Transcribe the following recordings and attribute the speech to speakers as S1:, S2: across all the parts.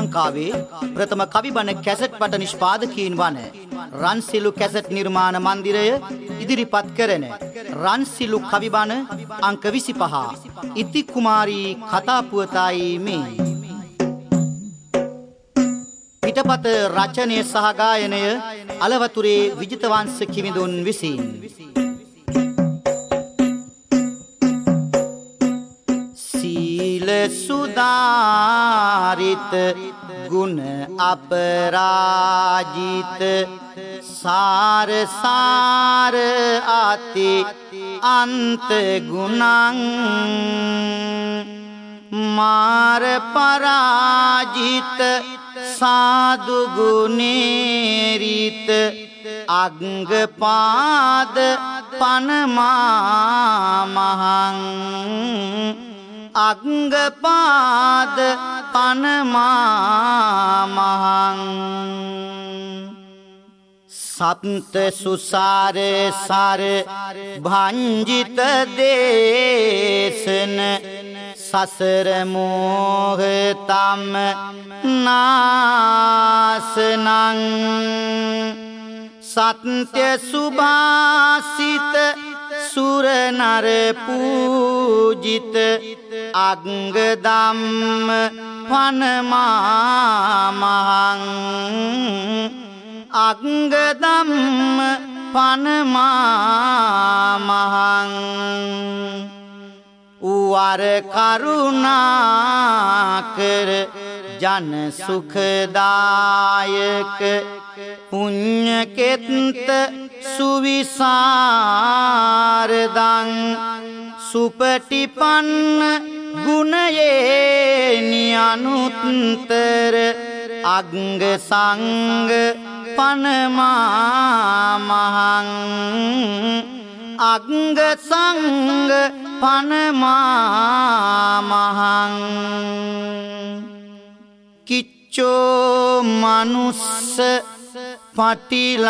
S1: ලංකාවේ ප්‍රථම කවි බණ කැසට් පට නිෂ්පාදකීන් වන රන්සිලු කැසට් නිර්මාණ මන්දිරය ඉදිරිපත් කරන රන්සිලු කවි බණ අංක 25 ඉති කුමාරී කතා පුවතයි මේ. පිටපත රචනය සහ ගායනය අලවතුරේ විජිතවංශ කිවිඳුන් විසින්. සීල සුදාරිත ගුණ අපරාජිත සාර සාර ආති අන්ත ගුණං මාර පරාජිත साधु गुणेरित अग्ग पाद पनमामहं अग्ग पाद पनमामहं सप्त सुसार सार भंजित देशन ससर मोह तम नासनं सत्य सुभाषित सुर नर पूजित अंग दम फनमामहं अंग दम फनमामहं वर करुणाकर जन सुखदायक पुण्य केत सुविसारदं सुपटिपन्न गुणये नियनुत्तर अंग संग पनमामहं अंग संग पनमामहं किच्चो मनुष्य पटिलाबो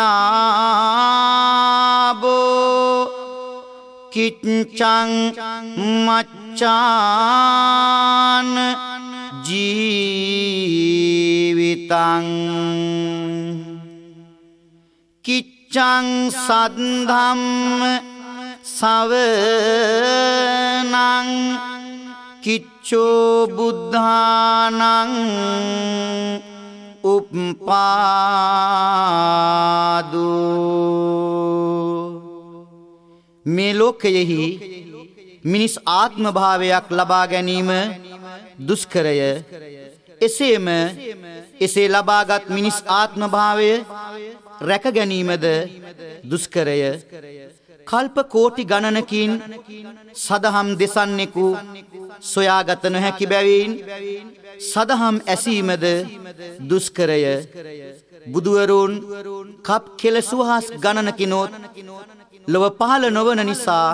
S1: किच्चं मच्चान जीवितं किच्चं सद्धं सवनं किच्चो बुद्धानं උප්පාදු මේ ලෝකයෙහි මිනිස් ආත්ම භාවයක් ලබා ගැනීම දුෂ්කරය. එසේම එසේ ලබාගත් මිනිස් ආත්ම භාවය රැක ගැනීමද දුෂ්කරය. කල්ප කෝටි ගණනකින් සදහම් දෙසන්නෙකු සොයාගත නොහැකි බැවින් සදහම් ඇසීමද දුෂ්කරය. බුදුවරුන් කප් කෙලසුහස් ගණනකිනොත් ලොව පහළ නොවන නිසා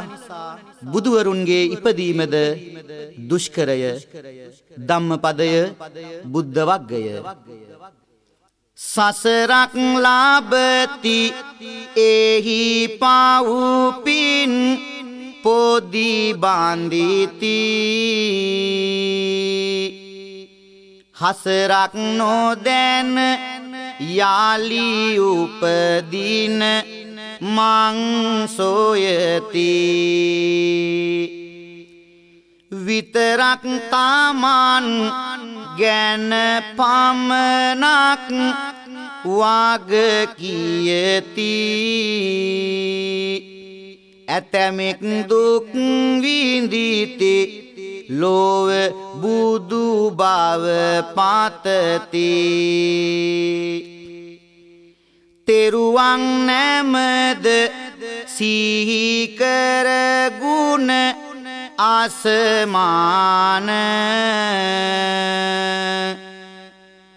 S1: බුදුවරුන්ගේ ඉපදීමද දුෂ්කරය. ධම්මපදය බුද්ධ වග්ගය. සසරක් ලාභති එහි පාවුපින් පොදි බාන්දිති හසරක් නොදැන යාලි උපදින මං සොයති විතරක් තමන් ගැන පමණක් වග කියති ඇතැමෙක් දුක් විඳිති ලෝව බුදු බව පතති තෙරුවන් නැමද සිහි කර ගුණ ආසමාන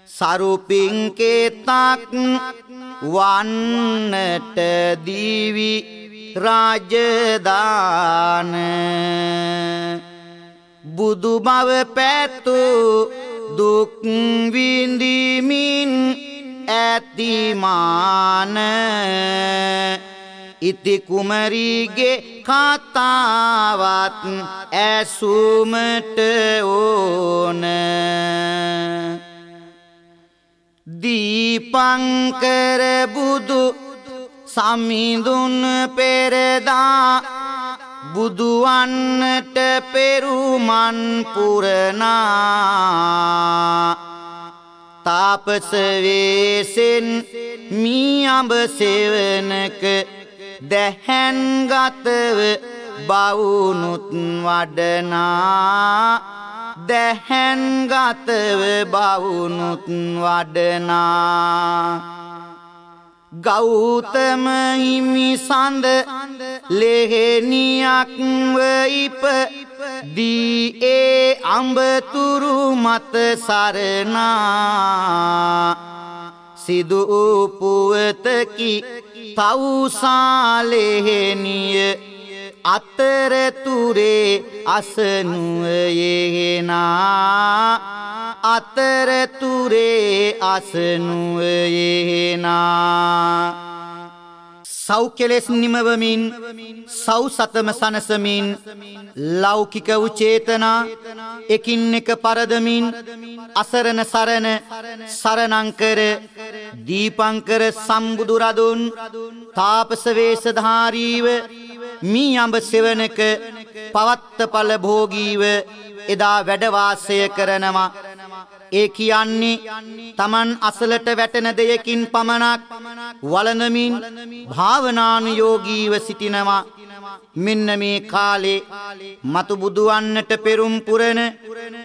S1: සරුපින් කෙතක් වන්නට දිවි රාජදාන බුදු බව පැතු දුක් විඳිමින් ඇතිමාන ඉති කුමරිගේ කතාවත් ඇසුමට ඕන දීපංකර බුදු සමිඳුන් පෙරදා බුදුවන්නට පෙරුමන් පුරනා තාපස වේසෙන් මී අඹ සෙවණක දැහැන් ගතව බවුනුත් වඩනා දැහැන් ගතව බවුනුත් වඩනා ගෞතම හිමි සඳ ලෙහෙනියක්ව ඉප දී ඒ අඹතුරු මත සරණා සිදු පුවතකි තවුසාලෙහෙනිය අතරතුරේ අසනුවයෙනා අතරතුරේ අසනුවයෙනා සෞඛ්‍යලෙස් නිමවමින් සෞ සතම සනසමින් ලෞකික උචේතනා එකින් එක පරදමින් අසරණ සරණ සරණංකර දීපංකර සම්බුදු රදුන් තාපස වේශධාරීව මී අඹ සෙවණක පවත්තපල භෝගීව එදා වැඩ වාසය කරනවා ඒ කියන්නේ තමන් අසලට වැටෙන දෙයකින් පමණක් වළඳමින් භාවනානුයෝගීව සිටිනවා මෙන්න මේ කාලේ මතු බුදුවන්නට පෙරුම් පුරන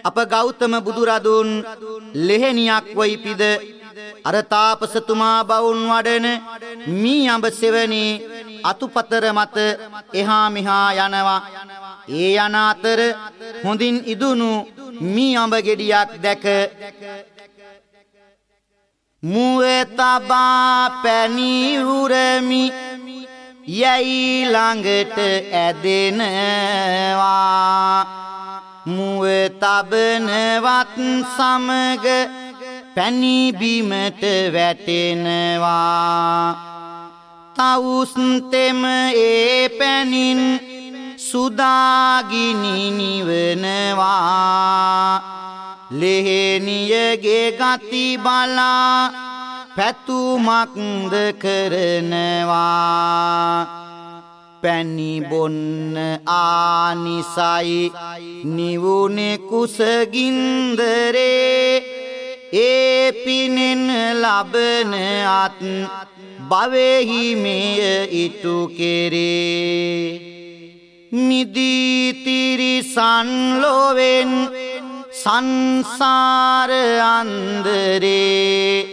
S1: අප ගෞතම බුදුරදුන් ලෙහෙනියක් වයිපිද අර තාපසතුමා බවුන් වඩන මී අඹ සෙවණේ අතුපතර මත එහා මෙහා යනවා ඒ යන අතර හොඳින් ඉදුණු මී අඹ ගෙඩියක් දැක මුවේ තබා පැණි උරමි යයි ළඟට ඇදෙනවා මුවේ තබනවත් සමග පැණි බිමට වැටෙනවා තවුස් තෙම ඒ පැණින් සුදාගිනි නිවනවා ලෙහෙනියගේ ගති බලා පැතුමක්ද කරනවා පැණි බොන්න ආනිසයි නිවුනේ කුසගින්දරේ ඒ පිනෙන් ලබන අත් භවෙහි මෙය ඉටු කෙරේ මිදී තිරිසන් ලොවෙන් සංසාර අන්දරේ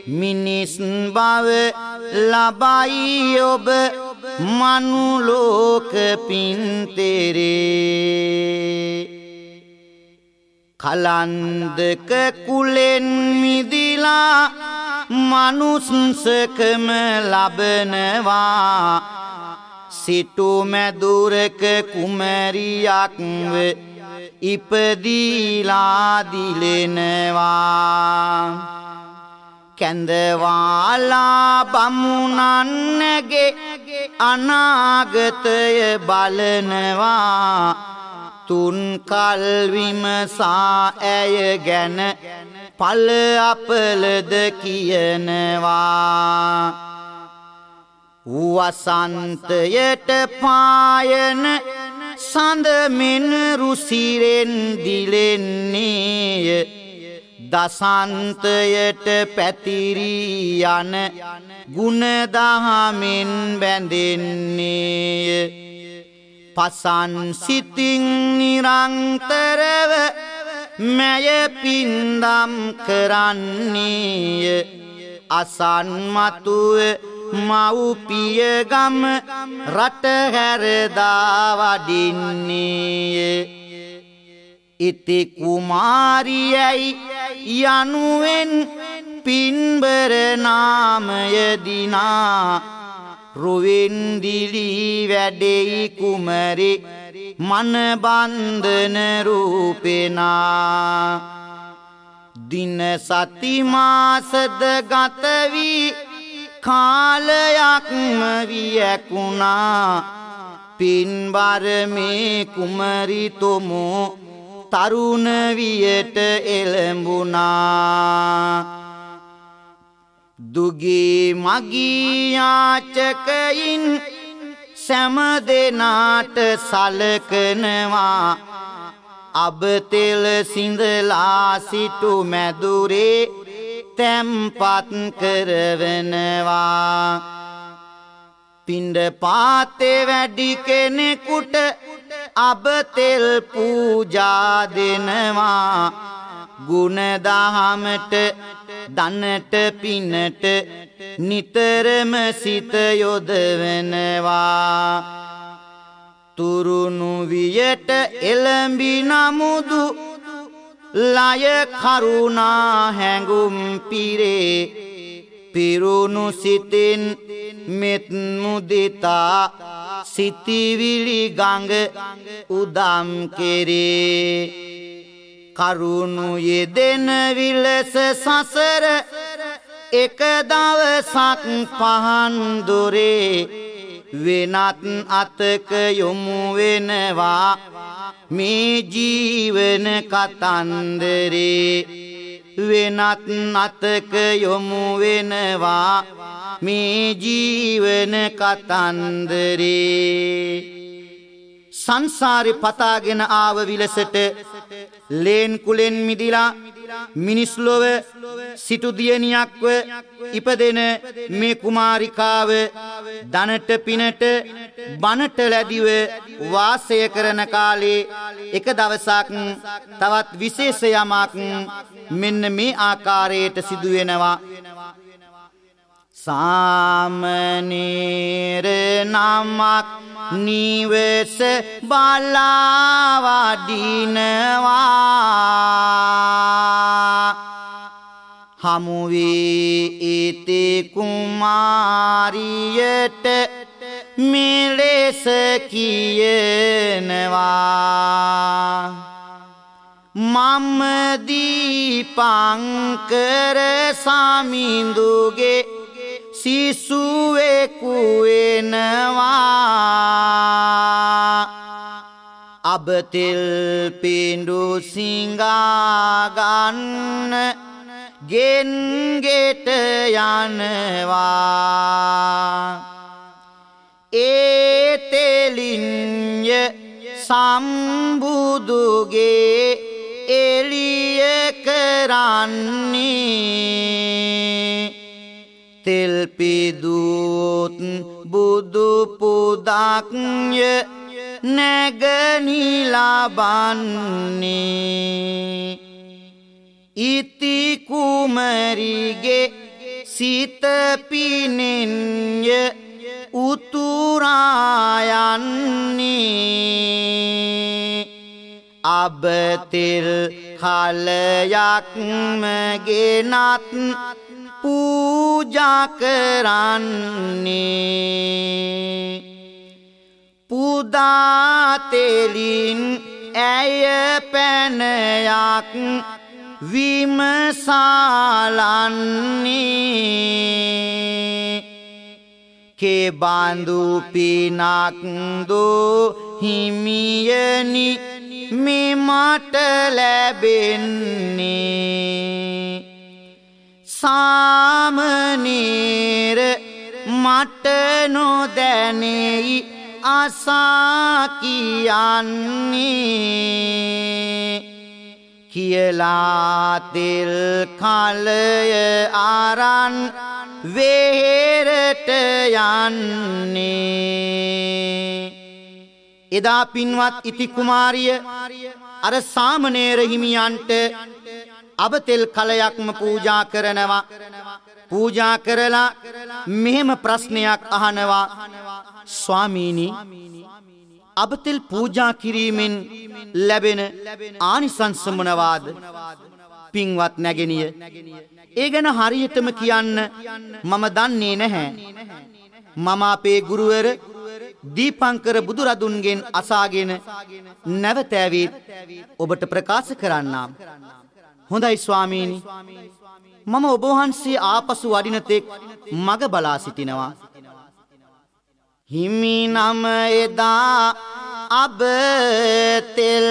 S1: මිනිස් බව ලබයි ඔබ මනුලෝක පින්තරේ කලන්දක කුලෙන් මිදිලා මනුස්සකම ලබනවා සිටු මැදුරක කුමරියක්ව ඉපදීලා දිලෙනවා කැඳවාලා බමුණන්ගේ අනාගතය බලනවා තුන් කල් විමසා ඇය ගැන පල අපලද කියනවා වසන්තයට පායන සඳමෙන් රුසිරෙන් දිලෙන්නේය දසන්තයට පැතිරී යන ගුණදහමෙන් බැඳෙන්නේය පසන් සිතින් නිරන්තරව මැය පින්දම් කරන්නේය අසන් මතුව මව්පිය ගම රට හැරදා වඩින්නේය ඉති කුමාරියයි යනුවෙන් පින්බර නාමය දිනා රුවෙන් දිලී වැඩෙයි කුමරි මනබන්ධන රූපෙනා දින සති මාසද ගත වී කාලයක්ම වියකුණා පින්බර මේ කුමරි තොමෝ තරුණ වියට එළඹුණා දුගී මගී යාචකයින් සෑම දෙනාට සලකනවා අබතෙල් සිඳලා සිටු මැදුරේ තැම්පත් කරවනවා පිණ්ඩපාතේ වැඩි කෙනෙකුට අබතෙල් පූජා දෙනවා ගුණ දහමට දන්නට පිනට නිතරම සිත යොදවනවා තුරුණු වියට එළඹි නමුදු ලය කරුණා හැඟුම් පිරේ පිරුණු සිතින් මෙත් මුදිතා සිතිවිලි ගඟ උදම් කෙරේ කරුණු යෙදෙන විලස සසර එක දවසක් පහන් දොරේ වෙනත් අතක යොමු වෙනවා මේ ජීවන කතන්දරේ වෙනත් අතක යොමු වෙනවා මේ ජීවන කතන්දරේ සංසාරේ පතාගෙන ආව විලසට ලේන් කුලෙන් මිදිලා මිනිස් ලොව සිටු දියණියක්ව ඉපදෙන මේ කුමාරිකාව ධනට පිනට බනට ලැබිව වාසය කරන කාලේ එක දවසක් තවත් විශේෂ යමක් මෙන්න මේ ආකාරයට සිදු වෙනවා සාමනීර නමක් නිවස බලා වඩිනවා හමු වී ඉති කුමාරියට මෙලෙස කියනවා මම දීපංකර සමිඳුගේ සිසුවෙකු වෙනවා අබතෙල් පිඬු සිඟා ගන්න ගෙන් ගෙට යනවා ඒ තෙලින්ය සම්බුදුගේ එළිය කරන්නේ තෙල් පිදුත් බුදු පුදක්ය නැගනිලා බන්නේ ඉති කුමරිගේ සිත පිනෙන්ය උතුරා යන්නේ අබතෙල් කලයක්ම ගෙනත් පූජා කරන්නේ පුදා තෙලින් ඇය පැනයක් විමසාලන්නේ කෙබඳු පිනක් දෝ හිමියනි මෙමට ලැබෙන්නේ සාමනීර මට නොදැනෙයි අසා කියන්නේ කියලා තෙල් කලය අරන් වෙහෙරට යන්නේ එදා පින්වත් ඉති කුමාරිය අර සාමණේර හිමියන්ට අබතෙල් කලයක්ම පූජා කරනවා පූජා කරලා මෙහෙම ප්‍රශ්නයක් අහනවා ස්වාමීනි අබතෙල් පූජා කිරීමෙන් ලැබෙන ආනිසංස මොනවාද පින්වත් නැගණිය ඒ ගැන හරියටම කියන්න මම දන්නේ නැහැ මම අපේ ගුරුවර දීපංකර බුදුරදුන්ගෙන් අසාගෙන නැවත ඇවිත් ඔබට ප්‍රකාශ කරන්නම් හොඳයි ස්වාමීනි මම ඔබ වහන්සේ ආපසු වඩින තෙක් මග බලා සිටිනවා හිමි නම එදා අබතෙල්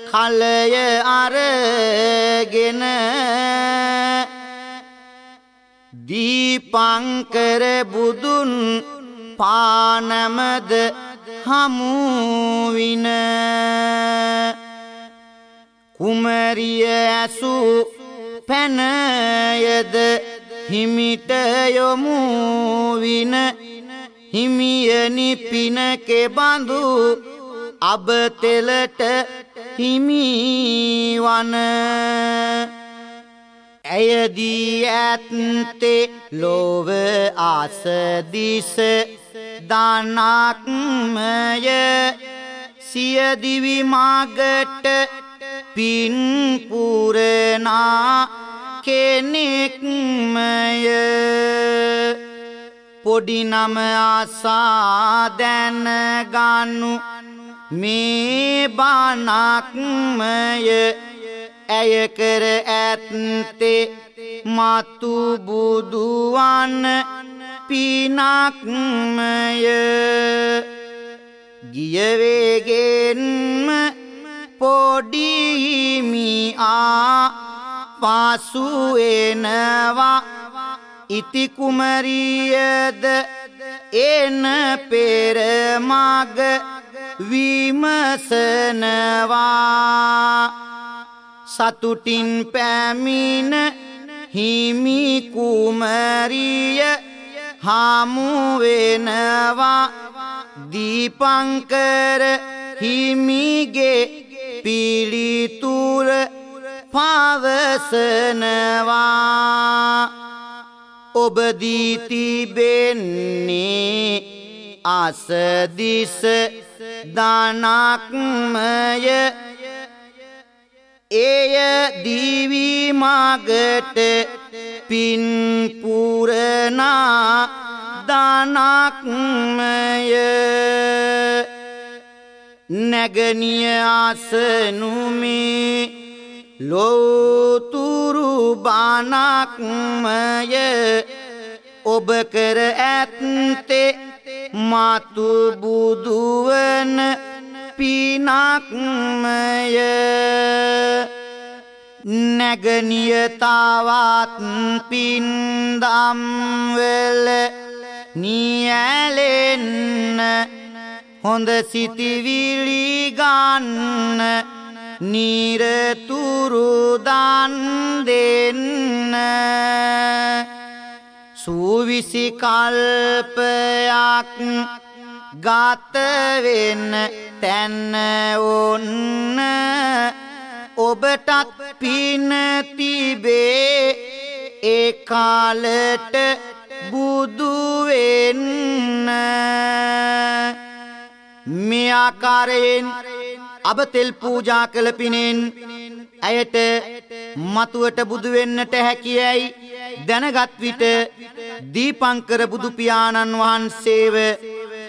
S1: කලය අරගෙන දීපංකර බුදුන් පානමද හමුවින කුමරිය ඇසු පැනයද හිමිට යොමුවින හිමියනි පිනකෙ බඳු අබතෙලට හිමිවන ඇයදී ඇත්තේ ලෝව ආසදිස දානක්මය සියදිවි මාගට පින් පුරනා කෙනෙක්මය පොඩි නම ආසා දැනගනු මේ බණක්මය ඇය කර ඇත්තේ මතු බුදුවන් පිනක්මය ගියවේගෙන්ම පොඩිමියා පසුවෙනවා ඉති කුමරියද එන පෙරමග විමසනවා සතුටින් පැමිණ හිමි කුමරිය හමුවෙනවා දීපංකර හිමිගේ පිළිතුර පවසනවා ඔබ දී තිබෙන්නේ අසදිස දානක්මය එය දිවි මගට පින් පුරනා දානක්මය නැගණිය ආසනුමේ ලෝතුරු බණක්මය ඔබ කර ඇත්තේ මතු බුදුවන පිනක්මය නැගණිය තවත් පින්දම්වල නියැලෙන්න හොඳ සිතිවිලි ගන්න නිරතුරු දන් දෙන්න සූවිසි කල්පයක් ගත වෙන්න තැන්න ඔන්න ඔබටත් පින තිබේ ඒ කාලට බුදු වෙන්න මේ ආකාරයෙන් අබතෙල් පූජා කළ පිනෙන් ඇයට මතුවට බුදු වෙන්නට හැකියයි දැනගත් විට දීපංකර බුදු පියාණන් වහන්සේව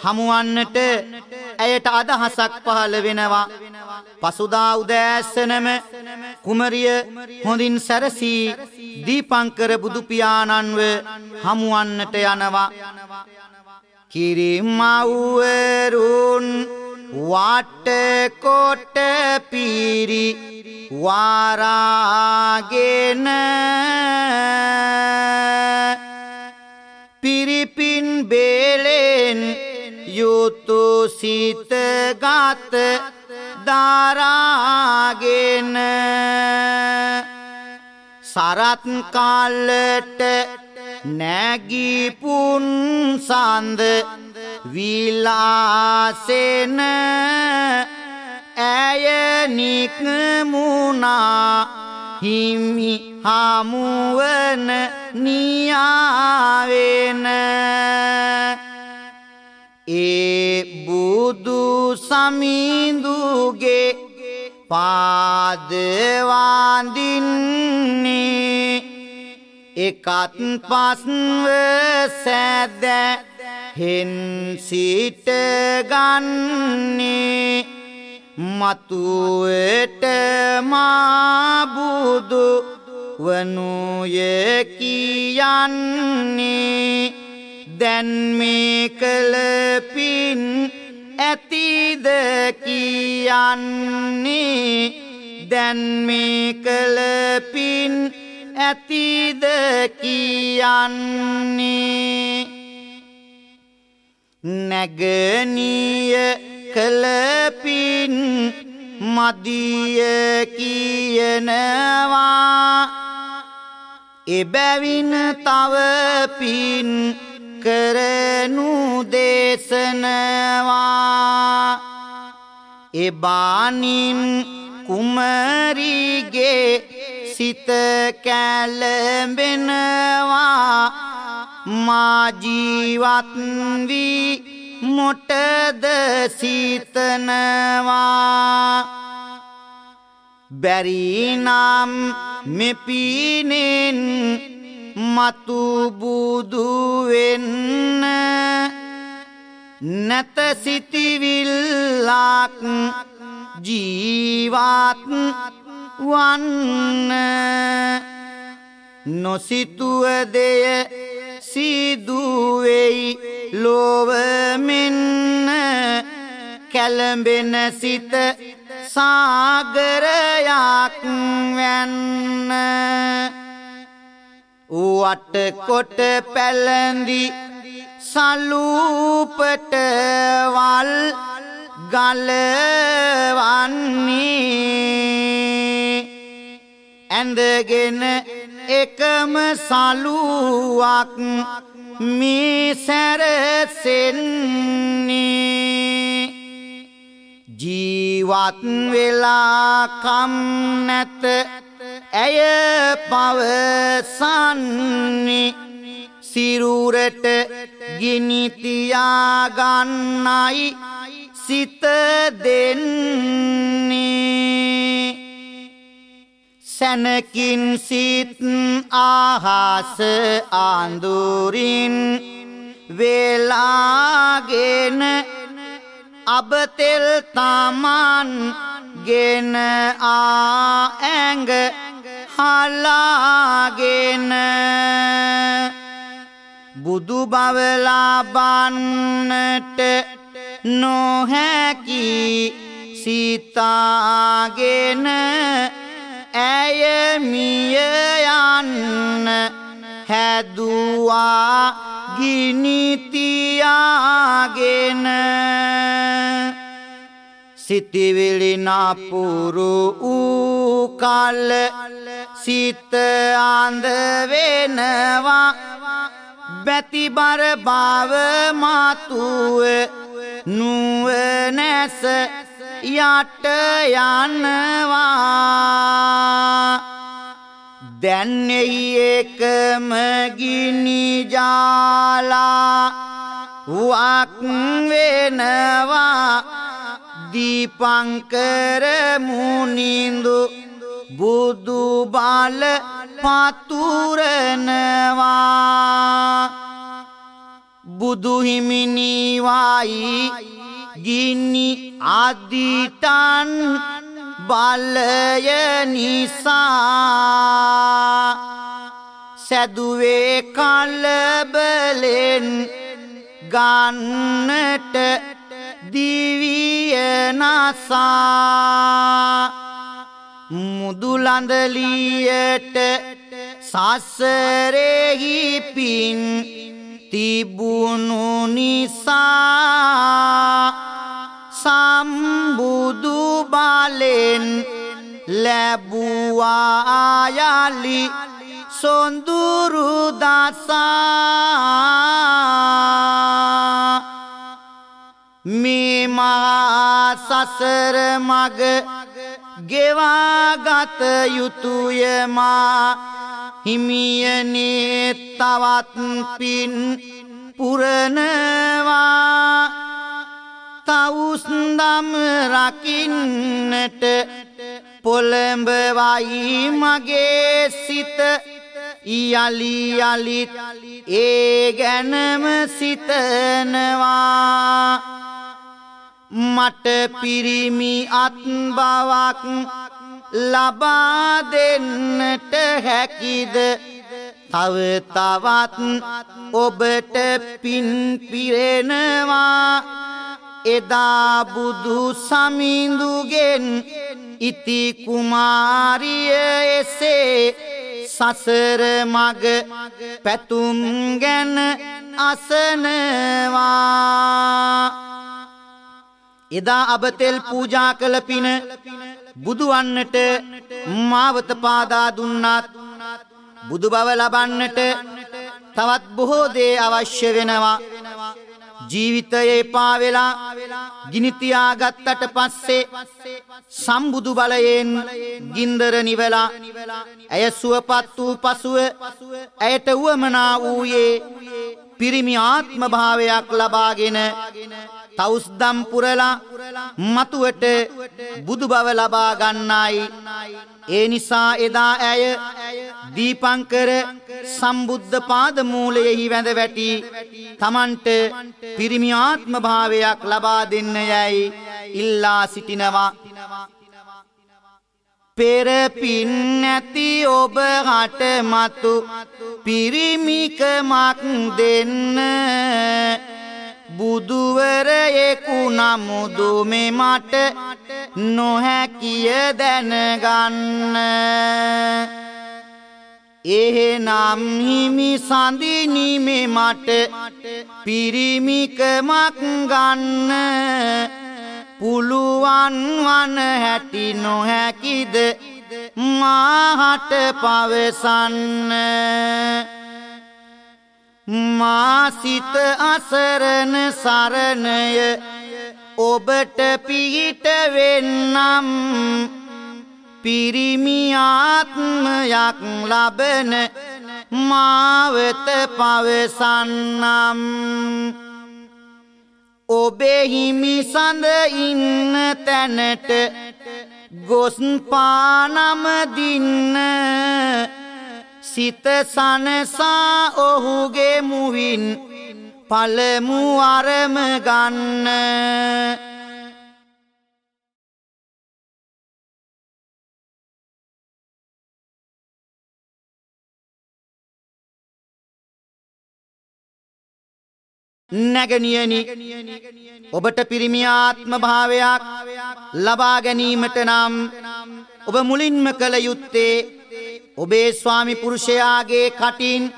S1: හමුවන්නට ඇයට අදහසක් පහළ වෙනවා. පසුදා උදෑසනම කුමරිය හොඳින් සැරසී දීපංකර බුදු පියාණන්ව හමුවන්නට යනවා. කිරිමව්වරුන් වටකොට පිරි වාරාගෙන පිරිපින් බේලෙන් යුතු සිතගත දරාගෙන සරත් කාලට නැගී පුන්සඳ විලාසෙන ඇය නික්මුණා හිමි හමුවන නියාවෙන ඒ බුදු සමිඳුගේ පාද වඳින්නේ එකත් පස්ව සැදැහෙන් සිට ගන්නේ මතුවට මා බුදු වනුය කියන්නේ දැන් මේ කළ පින් ඇතිද කියන්නේ දැන් මේ කළ පින් ඇතිද කියන්නේ නැගණිය කළ පින් මදිය කියනවා එබැවින් තව පින් කරනු දේශනවා එබානින් කුමරිගේ සිත කැළඹෙනවා මා ජීවත් වී මොටද සිතනවා බැරිනම් මෙපිනෙන් මතු බුදු වෙන්න නැත සිතිවිල්ලක් ජීවත් වන්න නොසිතුව දෙය සිදුවෙයි ලොව මෙන්න කැළඹෙන සිත සාගරයක් වැන්න වටකොට පැලඳි සලූපට වල් ගලවන්නේ ඇඳගෙන එකම සලුවක් මේ සැරසෙන්නේ ජීවත් වෙලා කම් නැත ඇය පවසන්නේ සිරුරට ගිනි තියාගන්නයි සිත දෙන්නේ සැනකින් සිත් ආහස ආඳුරින් වේලාගෙන අබතෙල් තමන් ගෙන ඇඟ හලාගෙන බුදු බව ලබන්නට නොහැකි සිතාගෙන ඇය මිය යන්න හැදුවා ගිනි තියාගෙන සිතිවිලි නපුරු වූ කල සිත අඳ වෙනවා බැතිබර බව මතුව නුවණැස යට යනවා දැන් එහි එකම ගිනි ජාලා වක් වෙනවා දීපංකර මුනිඳු බුදු බල පතුරනවා බුදු හිමි නිවයි ගිනි අදිටන් බලය නිසා සැදුවේ කලබලෙන් ගන්නට දිවිය නසා මුදුලඳලියට සසරෙහි පින් තිබුණු නිසා සම්බුදු බලෙන් ලැබුවා යලි සොඳුරු දසා මේ මහා සසර මග ගෙවාගත යුතුය මා හිමියනේ තවත් පින් පුරනවා තවුස්දම් රකින්නට පොළඹවයි මගේ සිත යලි යලිත් ඒ ගැනම සිතනවා මට පිරිමි අත් බවක් ලබා දෙන්නට හැකිද තව තවත් ඔබට පින් පිරෙනවා එදා බුදු සමිඳුගෙන් ඉති කුමාරිය එසේ සසර මග පැතුම් ගැන අසනවා. එදා අබතෙල් පූජා කළ පින බුදුවන්නට මාවත පාදා දුන්නත් බුදු බව ලබන්නට තවත් බොහෝ දේ අවශ්‍ය වෙනවා. ජීවිතයේ පා වෙලා ගිනි තියාගත්තට පස්සේ සම්බුදු බලයෙන් ගින්දර නිවලා ඇය සුවපත් වූ පසුව ඇයට උවමනා වූයේ පිරිමි ආත්ම භාවයක් ලබාගෙන තවුස්දම් පුරලා මතුවට බුදු බව ලබා ගන්නයි. ඒ නිසා එදා ඇය දීපංකර සම්බුද්ධ පාද මූලයෙහි වැඳ වැටි තමන්ට පිරිමි ආත්ම භාවයක් ලබා දෙන්න යයි ඉල්ලා සිටිනවා. පෙර පින් නැති ඔබ හට මතු පිරිමිකමක් දෙන්න බුදුවරයෙකු නමුදු මේ මට නොහැකිය දැනගන්න. එහෙනම් හිමි සඳිනි මේ මට පිරිමිකමක් ගන්න පුළුවන් වන හැටි නොහැකිද මාහට පවසන්න. මා සිත අසරණ සරණය ඔබට පිහිට වෙන්නම් පිරිමි ආත්මයක් ලබන මාවත පවසන්නම්. ඔබේ හිමි සඳ ඉන්න තැනට ගොස් පානම දින්න සිත සනසා ඔහුගේ මුවින් පළමු අරම ගන්න. නැගණියනි ඔබට පිරිමි ආත්ම භාවයක් ලබා ගැනීමට නම් ඔබ මුලින්ම කළ යුත්තේ ඔබේ ස්වාමි පුරුෂයාගේ කටින්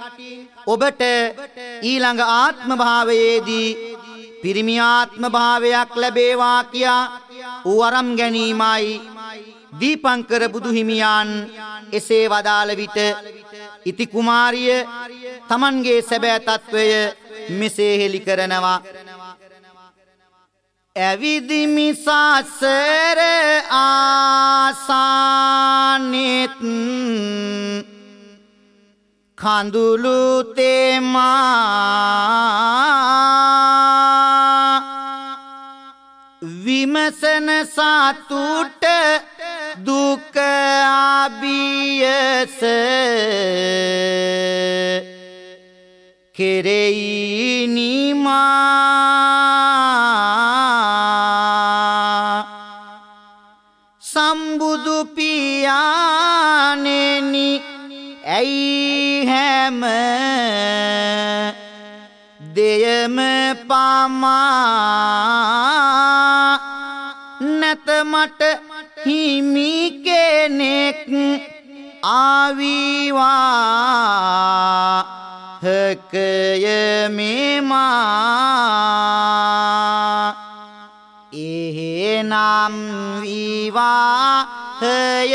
S1: ඔබට ඊළඟ ආත්ම භාවයේදී පිරිමි ආත්ම භාවයක් ලැබේවා කියා වරම් ගැනීමයි. දීපංකර බුදුහිමියන් එසේ වදාළ විට ඉති කුමාරිය තමන්ගේ සැබෑ තත්වය මෙසේ හෙළි කරනවා. ඇවිදිමි සසර ආසානෙත් කඳුළු තෙමා විමසන සතුට දුක ආබියස කෙරෙයි නිමා. සම්බුදු පියාණෙනි ඇයි හැම දෙයම පමා නැත මට හිමි කෙනෙක් ආවිවා හකය මෙමා. එහෙනම් විවා හය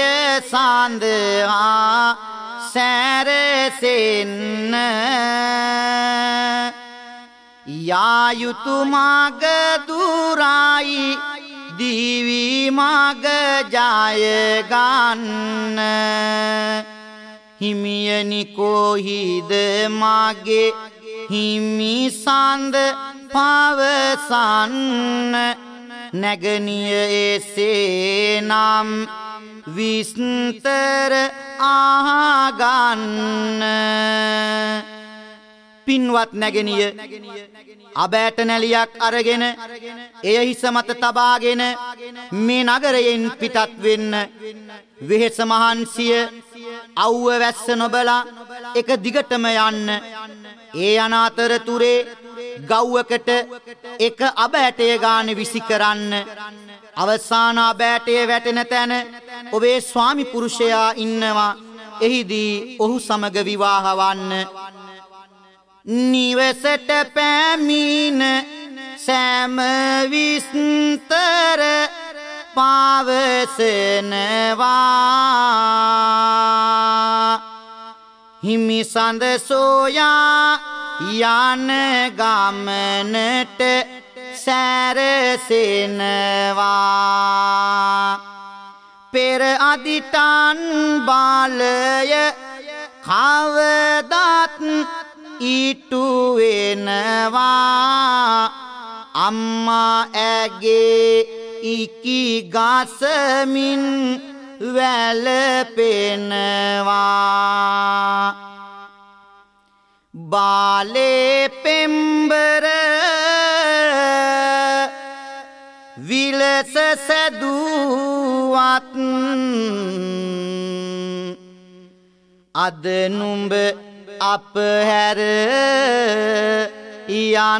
S1: සඳහා සැරසෙන්න යායුතු මග දුරයි දිවි මග ජය ගන්න. හිමියනි කොහිද මගේ හිමි සඳ පවසන්න. නැගණිය එසේනම් විස්තර ආගන්න. පින්වත් නැගණිය අබෑට නැලියක් අරගෙන එය හිස මත තබාගෙන මේ නගරයෙන් පිටත් වෙන්න. වෙහෙස මහන්සිය අව්ව වැස්ස නොබලා එක දිගටම යන්න. ඒ යන අතරතුරේ ගව්වකට එක අබෑටය ගාන විසි කරන්න. අවසාන අබෑටය වැටෙන තැන ඔබේ ස්වාමි පුරුෂයා ඉන්නවා. එහිදී ඔහු සමග විවාහ වන්න. නිවසට පැමිණ සෑම විස්තර පවසනවා. හිමි සඳ සෝයා යන ගමනට සැරසෙනවා. පෙර අදිටන් බාලය කවදත් ඉටු වෙනවා. අම්මා ඇගේ ඉකි ගසමින් වැළපෙනවා. බාලේ පෙම්බර විලස සැදුවත් අද නුඹ අප හැර යන්නා.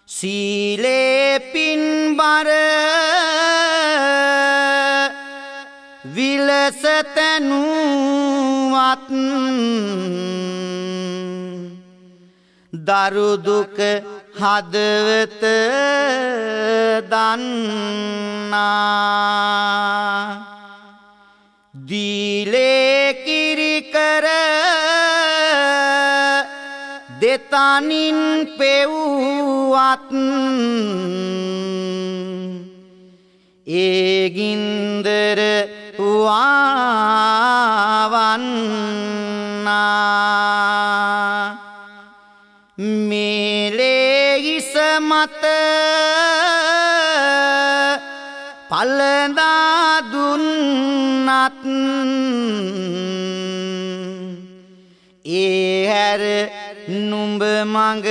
S1: සීලේ පින්බර විලස තැනුවත් දරු දුක හදවත දන්නා. දීලේ කිරිකර දෙතනින් පෙව්වත් ඒ ගින්දර වාවන්නා. මේලේ හිස මත පළඳා දුන්නත් ඒ හැර නුඹ මඟ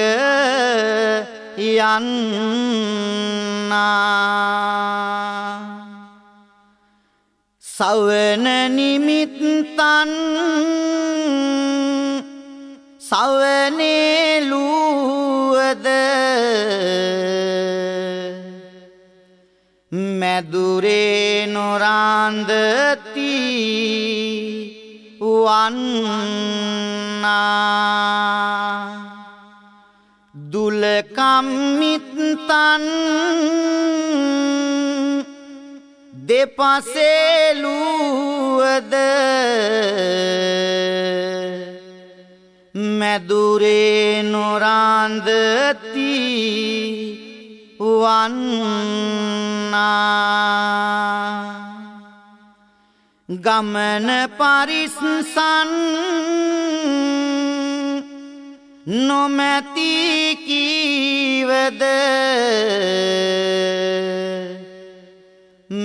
S1: යන්නා. සවන නිමිත්තන් සවනේලුවද මැදුරේ නොරාන්දති වන්නා. දුලකම්මිත්තන් දෙපසේලුවද මැදුරේ නොරාන්දති වන්නා. ගමන පරිස්සන් නොමැති කීවද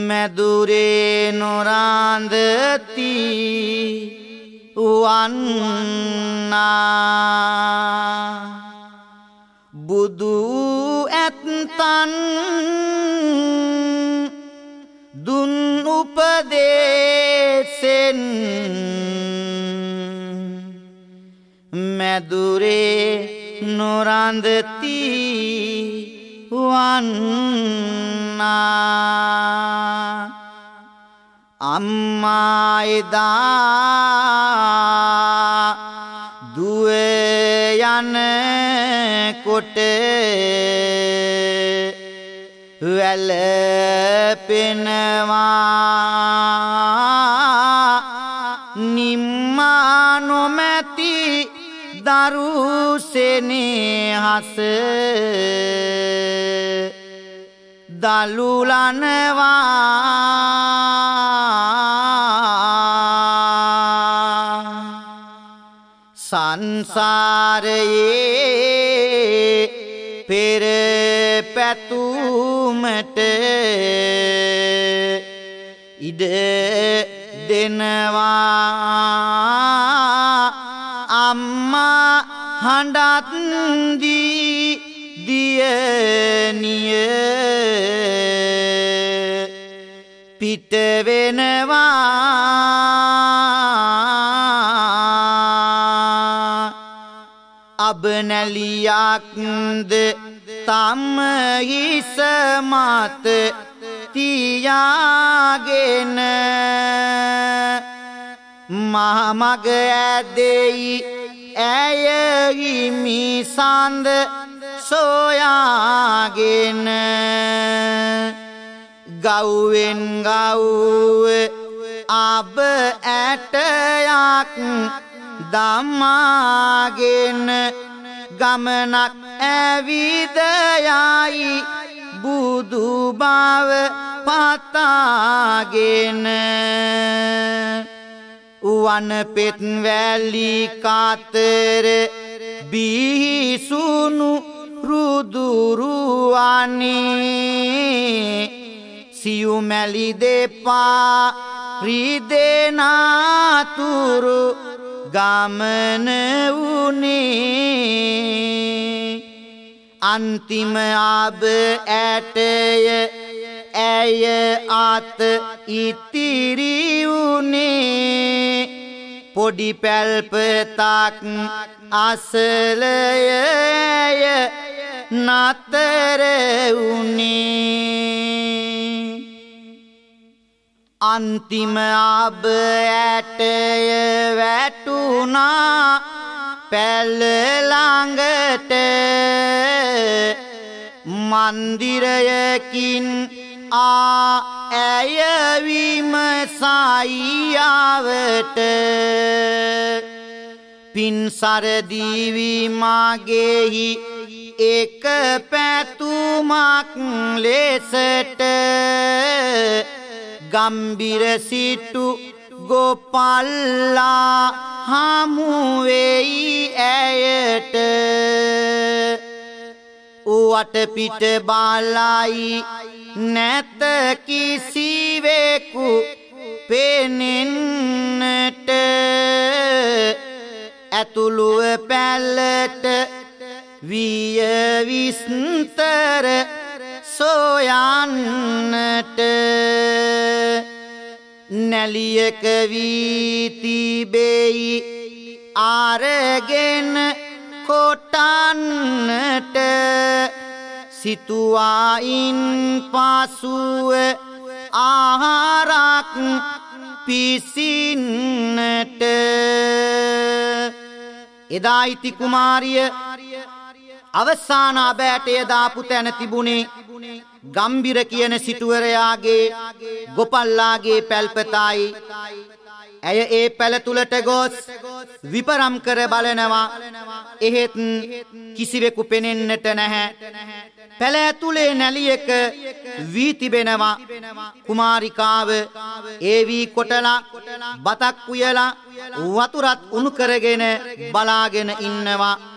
S1: මැදුරේ නොරාන්දති වන්නා. බුදු ඇත්තන් දුන් උපදේශෙන් මැදුරේ නොරාන්දති වන්නා. අම්මා එදා දුව යන කොට වැළපෙනවා. නිම්මා නොමැති දරු සෙනෙහස දලුලනවා. සංසාරයේ පෙර පැතුමට ඉඩ දෙනවා. අම්මා හඬත් දී දියණිය පිට වෙනවා. අබ නැලියක්ද තම හිස මත තියාගෙන මහමග ඇදෙයි ඇය හිමි සඳ සොයාගෙන ගව්වෙන් ගව්ව අබ ඇටයක් දමාගෙන ගමනක් ඇවිද යයි බුදු බව පතාගෙන වන පෙත් වැලි කතර බිහිසුණු රුදුරුවනේ සියුමැලි දෙපා රිදෙනාතුරු ගමන වුණේ අන්තිම අබ ඇටය ඇය අත ඉතිරි වුණේ පොඩි පැල්පතක් අසලය ඇය නතර වුණේ අන්තිම අබ ඇටය වැටුණා පැල ළඟට මන්දිරයකින් ඇය විමසයියාවට පින්සර දීවි මාගෙහි එක පැතුමක් ලෙසට ගම්බිර සිටු ගොපල්ලා හමුවෙයි ඇයට වටපිට බලයි නැත කිසිවෙකු පෙනෙන්නට ඇතුළුව පැල්ලට විය විස්තර සොයන්නට නැලියක වී තිබෙයි අරගෙන කොටන්නට සිතුවායින් පසුව ආහාරක් පිසින්නට එදා ඉති කුමාරිය අවසාන අබෑටය දාපු තැන තිබුණේ ගම්බිර කියන සිටුවරයාගේ ගොපල්ලාගේ පැල්පතයි. ඇය ඒ පැල තුලට ගොස් විපරම් කර බලනවා. එහෙත් කිසිවෙකු පෙනෙන්නට නැහැ. පැල ඇතුලේ නැලියක වී තිබෙනවා. කුමාරිකාව ඒ වී කොටලා බතක් උයලා වතුරත් උණු කරගෙන බලාගෙන ඉන්නවා.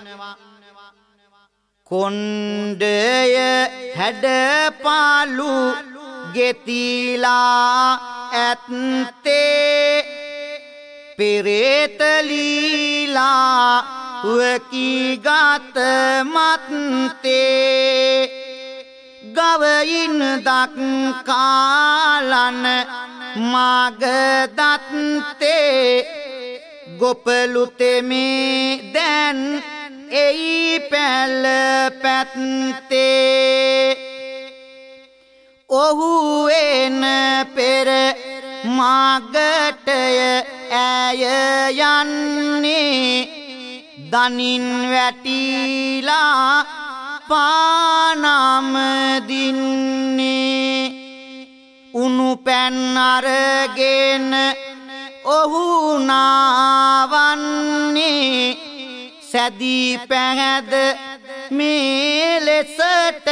S1: කොණ්ඩය හැඩපාලු ගෙතිලා ඇත්තේ පෙරේතලීලා වකීගත මත්තේ ගවයින් දක්කාලන මගදත්තේ ගොපලුතෙමේ දැන් එයි පැල පැත්තේ ඔහු එන පෙර මාගටය ඇය යන්නේ දනින් වැටිලා පානම දින්නේ උණු පැන් අරගෙන ඔහු නාවන්නේ සැදී පැහැද මේ ලෙසට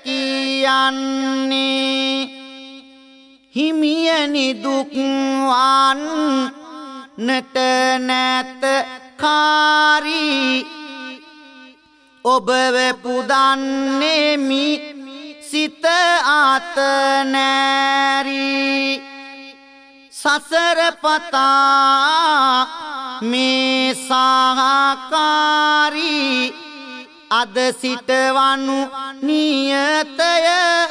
S1: කියන්නේ හිමියනි දුක් වන්නට නැත කාරී ඔබව පුදන්නේමි සිත අත නැරී සසර පතා මේ සහකාරී අද සිටවනු නියතය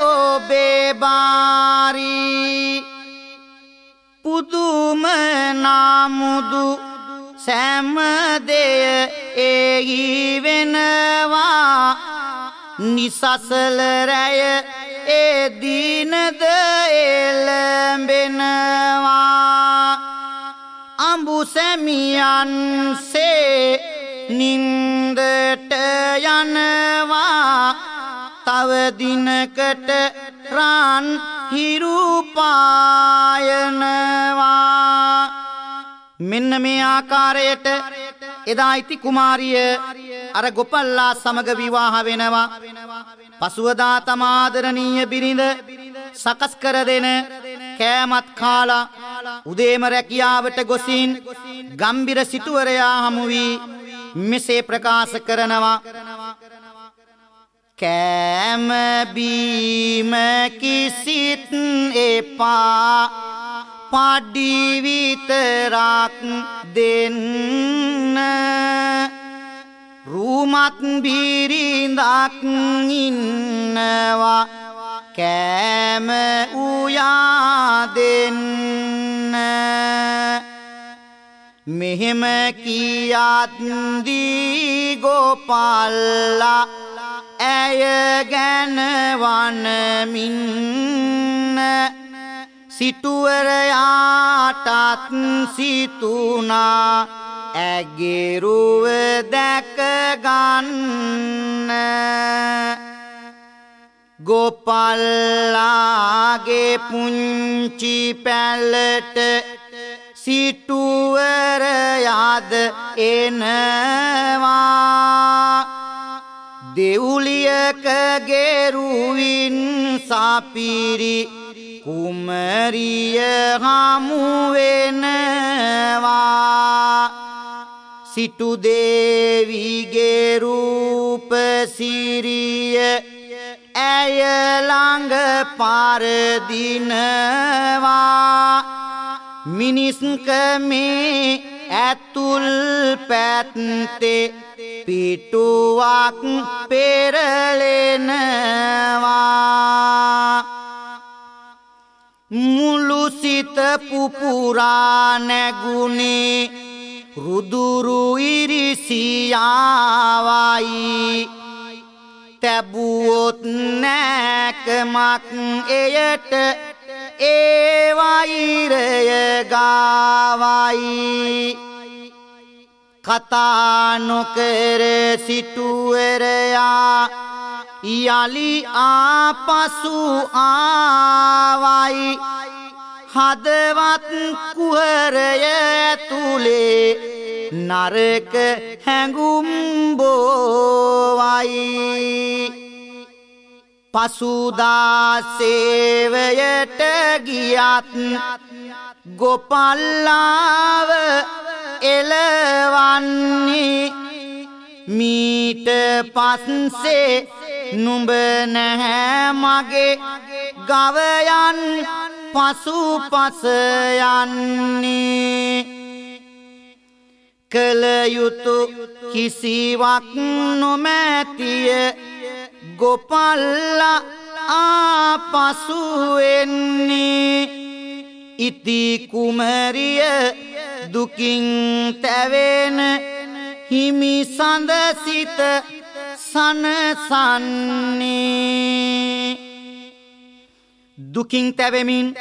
S1: ඔබේ බාරී පුදුම නාමුදු සෑම දෙය එහි වෙනවා නිසසල රැය ඒ දීනද එළඹෙනවා අඹු සැමියන්සේ නින්දට යනවා තව දිනකට රන් හිරු පායනවා මෙන්න මේ ආකාරයට එදා ඉති කුමාරිය අර ගොපල්ලා සමග විවාහ වෙනවා පසුවදා තම ආදරණීය බිරිඳ සකස් කර දෙන කෑමත් කාලා උදේම රැකියාවට ගොසින් ගම්බිර සිටුවරයා හමු වී මෙසේ ප්‍රකාශ කරනවා කෑම බීම කිසිත් එපා පඩි විතරක් දෙන්න රූමත් බිරිඳක් ඉන්නවා කෑම උයා දෙන්න මෙහෙම කියාත් දී ගෝපල්ලා ඇය ගැන වනමින් සිටුවරයාටත් සිතුනා ඇගේ රුව දැක ගන්න ගෝපල්ලාගේ පුංචි පැලට සිටුවරයාද එනවා දෙවුලියකගේ රුවින් සපිරි කුමරිය හමු වෙනවා සිටු දේවිගේ රූප සිරිය ඇය ළඟ පරදිනවා මිනිස්කමේ ඇතුල් පැත්තේ පිටුවක් පෙරලෙනවා මුළු සිත පුපුරා නැගුණේ රුදුරු ඉරිසියාවයි තැබුවොත් නෑකමක් එයට ඒ වෛරය ගාවයි කතා නොකර සිටුවරයා යලි ආපසු ආවයි හදවත් කුහරය ඇතුලේ නරක හැඟුම් බෝවයි පසුදා සේවයට ගියත් ගොපල්ලාව එළවන්නේ මීට පස්සේ නුඹ නැහැ මගේ ගවයන් පසුපස යන්නේ කල යුතු කිසිවක් නොමැතිය ගොපල්ලා ආපසු එන්නේ ඉති කුමරිය දුකින් තැවෙන හිමි සඳසිත සනසන්නේ දුකින් තැවෙමින්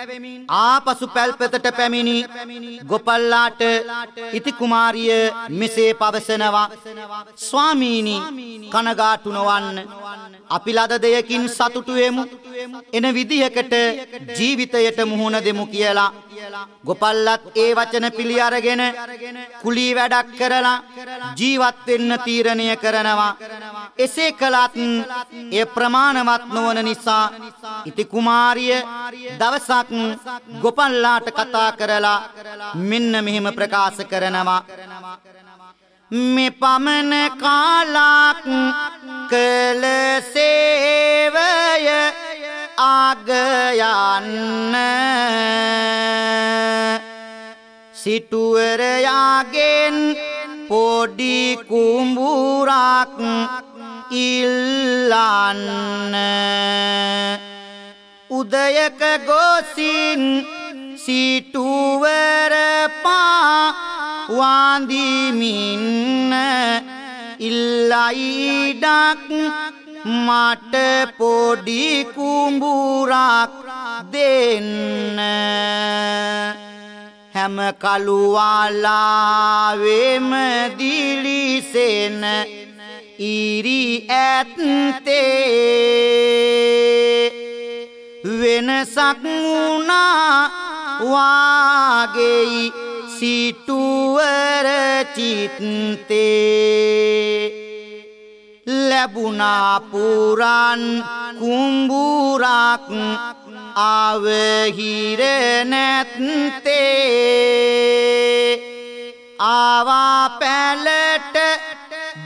S1: ආපසු පැල්පතට පැමිණි ගොපල්ලාට ඉති කුමාරිය මෙසේ පවසනවා ස්වාමීනි කනගාටු නොවන්න අපි ලද දෙයකින් සතුටු වෙමු එන විදිහකට ජීවිතයට මුහුණ දෙමු කියලා ගොපල්ලත් ඒ වචන පිළි අරගෙන කුලී වැඩක් කරලා ජීවත් වෙන්න තීරණය කරනවා එසේ කළත් ඒ ප්‍රමාණවත් නොවන නිසා ඉති කුමාරිය දවසක් ගොපල්ලාට කතා කරලා මෙන්න මෙහෙම ප්‍රකාශ කරනවා මේ පමණ කාලක් කළ සේවය ආගයන්න සිටුවරයාගෙන් පොඩි කුඹුරක් ඉල්ලන්න උදයක ගොසින් සිටුවර පා වන්දිමින්න ඉල්ලයිඩක් මට පොඩි කුඹුරක් දෙන්න හැම කළුවාලාවෙම දිලිසෙන ඉරි ඇත්තේ වෙනසක් වුණා වාගෙයි සිටුවර චිත්තේ ලැබුණා පුරන් කුඹුරක් අවහිර නැත්තේ ආවා පැලට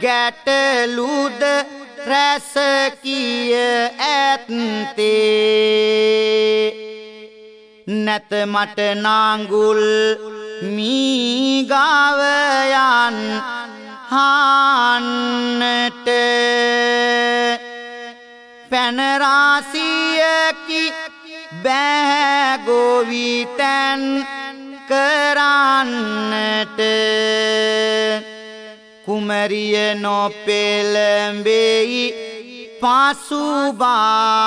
S1: ගැටලුද රැස කිය ඇත්තේ නැත මට නාඟුල් මීගවයන් හාන්නට පැනරාසියකි බෑගොවිතැන් කරන්නට කුමරිය නොපෙළඹෙයි පසුබා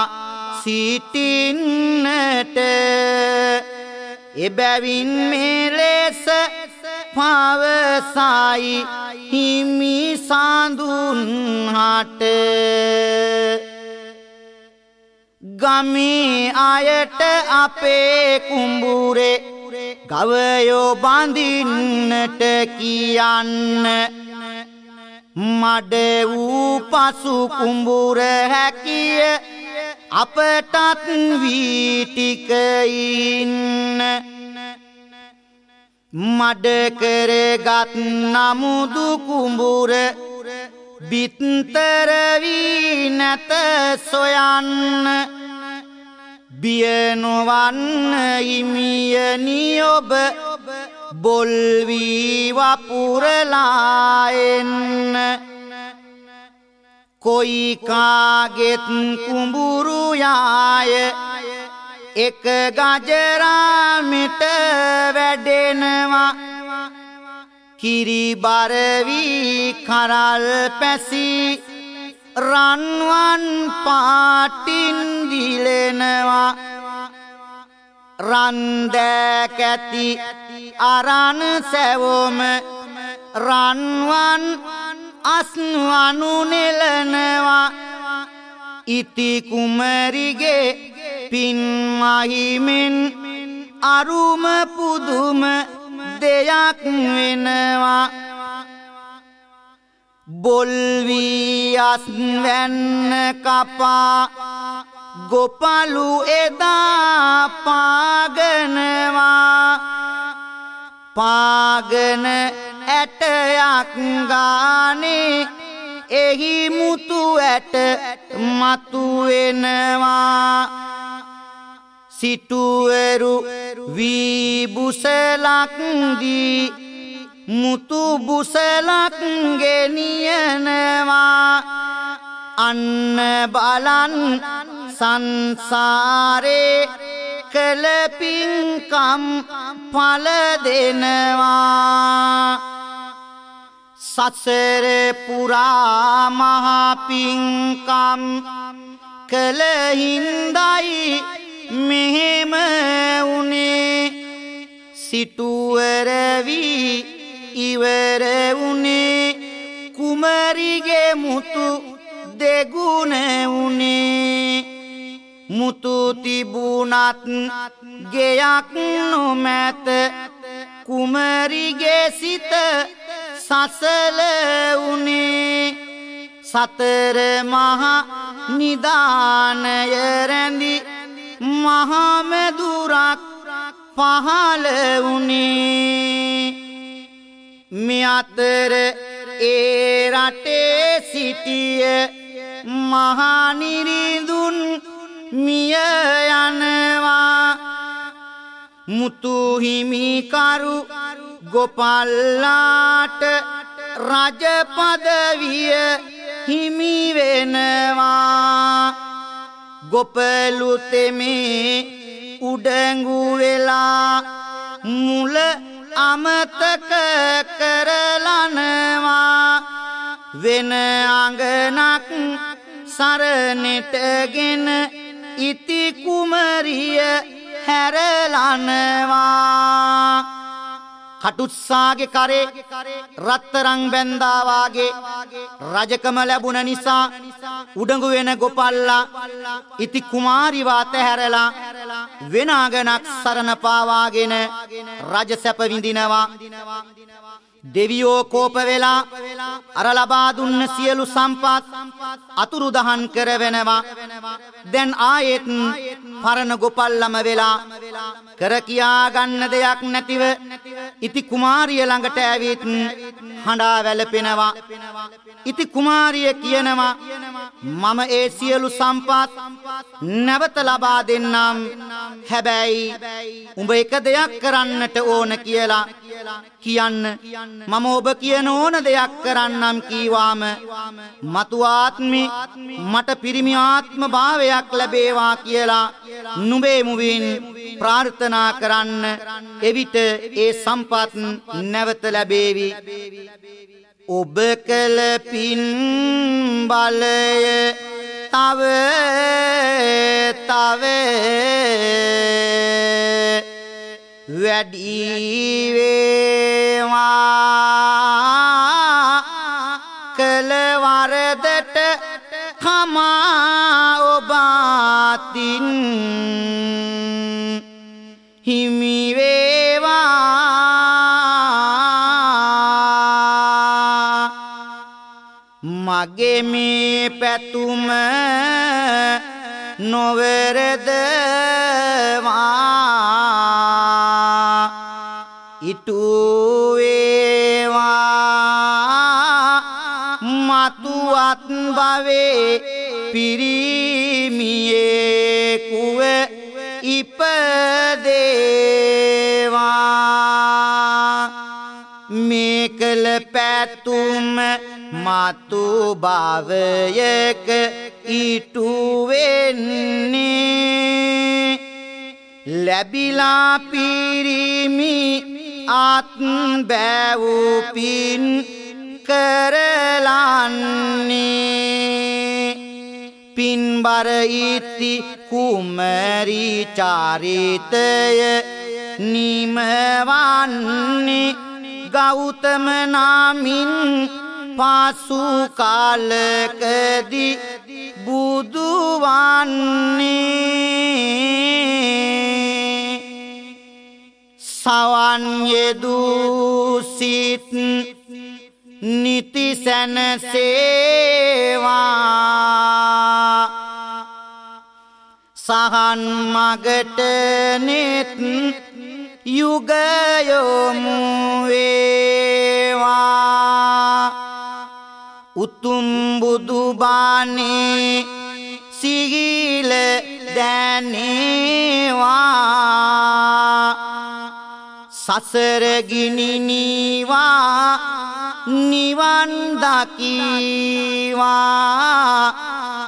S1: සිටින්නට එබැවින් මෙලෙස පවසයි හිමි සඳුන් හට ගමේ අයට අපේ කුඹුරේ ගවයෝ බඳින්නට කියන්න මඩ වූ පසු කුඹුර හැකිය අපටත් වී ටික ඉන්න මඩ කරගත් නමුදු කුඹුර බිත්තර වී නැත සොයන්න බිය නොවන්න හිමියනි ඔබ බොල් වී වපුරලා එන්න කොයි කාගෙත් කුඹුරු යාය එක ගජරාමිට වැඩෙනවා කිරි බර වී කරල් පැසි රන්වන් පාටින් දිලෙනවා රන්දෑ කැති අරන් සැවොම රන්වන් අස්වනු නෙලනවා ඉති කුමරිගේ පින් මහිමෙන් අරුම පුදුම දෙයක් වෙනවා බොල් වී අස්වැන්න කපා ගොපලු එදා පාගනවා පාගන ඇටයක් ගානේ එහි මුතු ඇට මතු වෙනවා සිටුවරු වී බුසලක් දී මුතු බුසලක් ගෙනියනවා අන්න බලන් සංසාරේ කළ පින්කම් ඵල දෙනවා සසර පුරා මහ පින්කම් කළ හින්දයි මෙහෙම උනේ සිටුවර වී ඉවර උනේ කුමරිගේ මුතු දෙගුණ උනේ මුතු තිබුණත් ගෙයක් නොමැත කුමරිගේ සිත සසල උනේ සතර මහා නිදානය රැඳි මහමෙදුරක් පහළ උනේ මේ අතර ඒ රටේ සිටිය මහා නිරිඳුන් මිය යනවා මුතු හිමිකරු ගොපල්ලාට රජ පදවිය හිමි වෙනවා ගොපලු තෙමේ උඩඟු වෙලා මුල අමතක කරලනවා වෙන අඟනක් සරණටගෙන ඉති කුමරිය හැරලනවා කටුත්සාගේ කරේ රත්තරන් බැන්දා වාගේ රජකම ලැබුණ නිසා උඩඟු වෙන ගොපල්ලා ඉති කුමාරිව අතහැරලා වෙනාගනක් සරණ පාවාගෙන රජ සැප විඳිනවා දෙවියෝ කෝප වෙලා අර ලබා දුන්න සියලු සම්පත් අතුරුදහන් කරවෙනවා දැන් ආයෙත් පරණ ගොපල්ලම වෙලා කර කියා ගන්න දෙයක් නැතිව ඉති කුමාරිය ළඟට ඇවිත් හඬා වැළපෙනවා ඉති කුමාරිය කියනවා මම ඒ සියලු සම්පත් නැවත ලබා දෙන්නම් හැබැයි උඹ එක දෙයක් කරන්නට ඕන කියලා කියන්න මම ඔබ කියන ඕන දෙයක් කරන්නම් කීවාම මතු ආත්මේ මට පිරිමි ආත්ම භාවයක් ලැබේවා කියලා නුඹේ මුවින් ප්‍රාර්ථනා කරන්න එවිට ඒ සම්පත් නැවත ලැබේවි ඔබ කළ පින් බලය තව වැඩි වේවා කළ වරදට කමා ඔබ අතින් හිමි වේවා මගේ මේ පැතුම නොවරදවා ඉටු වේවා මතුවත් භවේ පිරිමියෙකුව ඉපදේවා මේ කළ පැතුම මතු භවයක ඉටු වෙන්නේ ලැබිලා පිරිමි ආත් බැවූ පින් කරලන්නේ පින්බර ඉති කුමරි චාරිතය නිමවන්නේ ගෞතම නාමින් පාසු කාලකදී බුදු වන්නේ සවන් යෙදූ සිත් නිති සැනසේවා සහන් මගට නෙත් යුගයොමු වේවා උතුම් බුදු බණේ සිහිල දැනේවා සසර ගිනි නිවා නිවන් දකීවා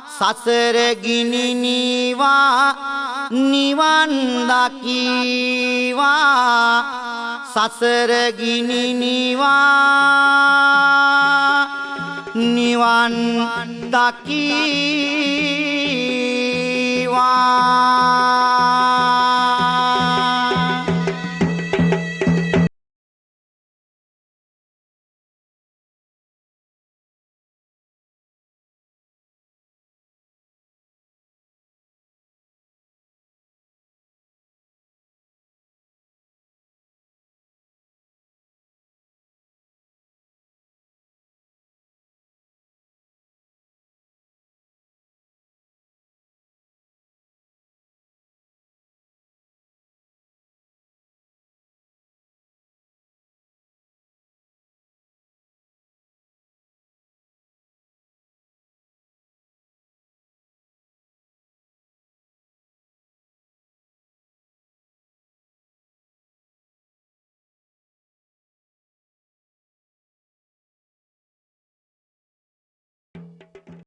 S1: සසර ගිනි නිවා නිවන් දකීවා සසර ගිනි නිවා නිවන් දකීවා